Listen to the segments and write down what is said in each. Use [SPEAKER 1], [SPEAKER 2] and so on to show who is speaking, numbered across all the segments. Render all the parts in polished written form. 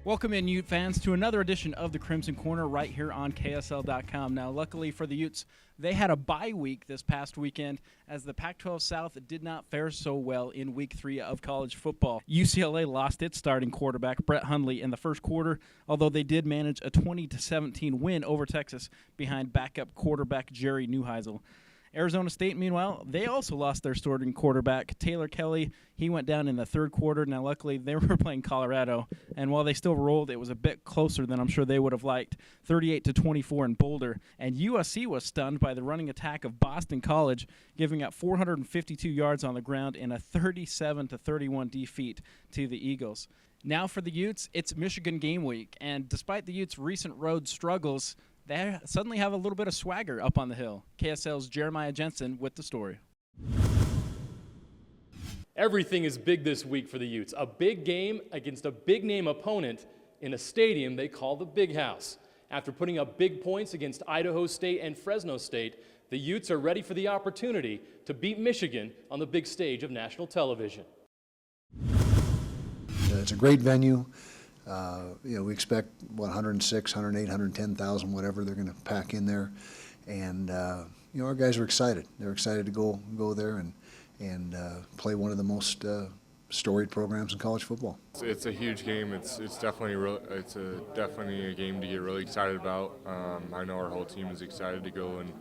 [SPEAKER 1] Welcome in, Ute fans, to another edition of the Crimson Corner right here on KSL.com. Now, luckily for the Utes, they had a bye week this past weekend as the Pac-12 South did not fare so well in Week 3 of college football. UCLA lost its starting quarterback, Brett Hundley, in the first quarter, although they did manage a 20-17 win over Texas behind backup quarterback Jerry Neuheisel. Arizona State, meanwhile, they also lost their starting quarterback, Taylor Kelly. He went down in the third quarter. Now, luckily, they were playing Colorado, and while they still rolled, it was a bit closer than I'm sure they would have liked, 38-24 in Boulder. And USC was stunned by the running attack of Boston College, giving up 452 yards on the ground in a 37-31 defeat to the Eagles. Now for the Utes, it's Michigan game week, and despite the Utes' recent road struggles, they suddenly have a little bit of swagger up on the hill. KSL's Jeremiah Jensen with the story.
[SPEAKER 2] Everything is big this week for the Utes. A big game against a big-name opponent in a stadium they call the Big House. After putting up big points against Idaho State and Fresno State, the Utes are ready for the opportunity to beat Michigan on the big stage of national television.
[SPEAKER 3] It's a great venue. We expect 106, 108, 110,000, whatever they're going to pack in there, and our guys are excited. They're excited to go there and play one of the most storied programs in college football.
[SPEAKER 4] It's a huge game. It's definitely definitely a game to get really excited about. I know our whole team is excited to go and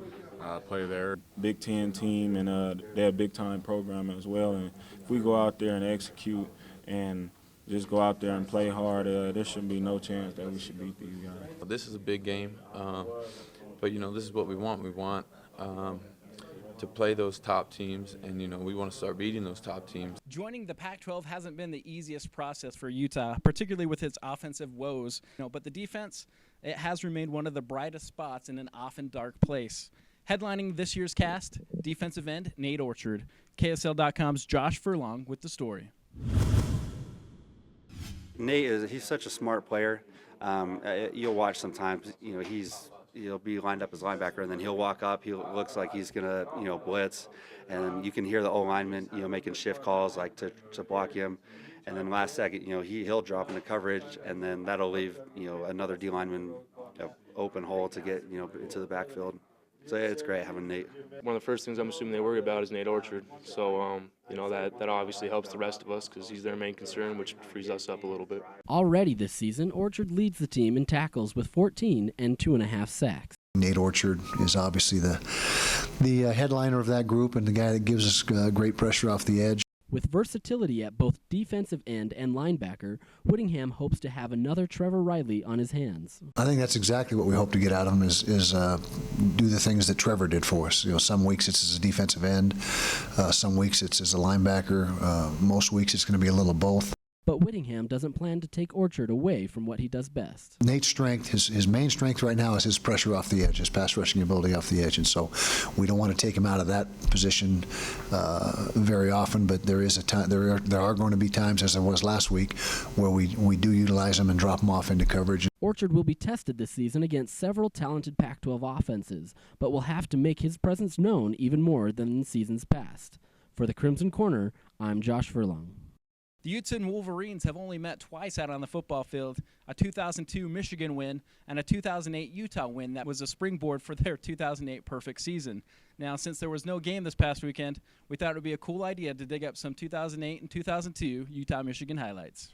[SPEAKER 4] play there.
[SPEAKER 5] Big Ten team, and they're a big time program as well. And if we go out there and execute and just go out there and play hard, there should be no chance that we should beat these guys.
[SPEAKER 6] This is a big game, but this is what we want. We want to play those top teams, and we want to start beating those top teams.
[SPEAKER 1] Joining the Pac-12 hasn't been the easiest process for Utah, particularly with its offensive woes. But the defense, it has remained one of the brightest spots in an often dark place. Headlining this year's cast, defensive end Nate Orchard. KSL.com's Josh Furlong with the story.
[SPEAKER 7] Nate he's such a smart player. You'll watch sometimes, he'll be lined up as linebacker, and then he'll walk up. He looks like he's gonna, blitz, and you can hear the O lineman, making shift calls like to block him. And then last second, he'll drop into coverage, and then that'll leave, another D lineman open hole to get, into the backfield. So yeah, it's great having Nate.
[SPEAKER 8] One of the first things I'm assuming they worry about is Nate Orchard. So, that obviously helps the rest of us because he's their main concern, which frees us up a little bit.
[SPEAKER 9] Already this season, Orchard leads the team in tackles with 14 and 2.5 sacks.
[SPEAKER 3] Nate Orchard is obviously the headliner of that group and the guy that gives us great pressure off the edge.
[SPEAKER 9] With versatility at both defensive end and linebacker, Whittingham hopes to have another Trevor Riley on his hands.
[SPEAKER 3] I think that's exactly what we hope to get out of him is do the things that Trevor did for us. Some weeks it's as a defensive end, some weeks it's as a linebacker, most weeks it's going to be a little of both.
[SPEAKER 9] But Whittingham doesn't plan to take Orchard away from what he does best.
[SPEAKER 3] Nate's strength, his main strength right now is his pressure off the edge, his pass rushing ability off the edge, and so we don't want to take him out of that position very often. But there is a time, there are going to be times, as there was last week, where we do utilize him and drop him off into coverage.
[SPEAKER 9] Orchard will be tested this season against several talented Pac-12 offenses, but will have to make his presence known even more than in seasons past. For the Crimson Corner, I'm Josh Furlong.
[SPEAKER 1] The Utes and Wolverines have only met twice out on the football field, a 2002 Michigan win and a 2008 Utah win that was a springboard for their 2008 perfect season. Now, since there was no game this past weekend, we thought it would be a cool idea to dig up some 2008 and 2002 Utah-Michigan highlights.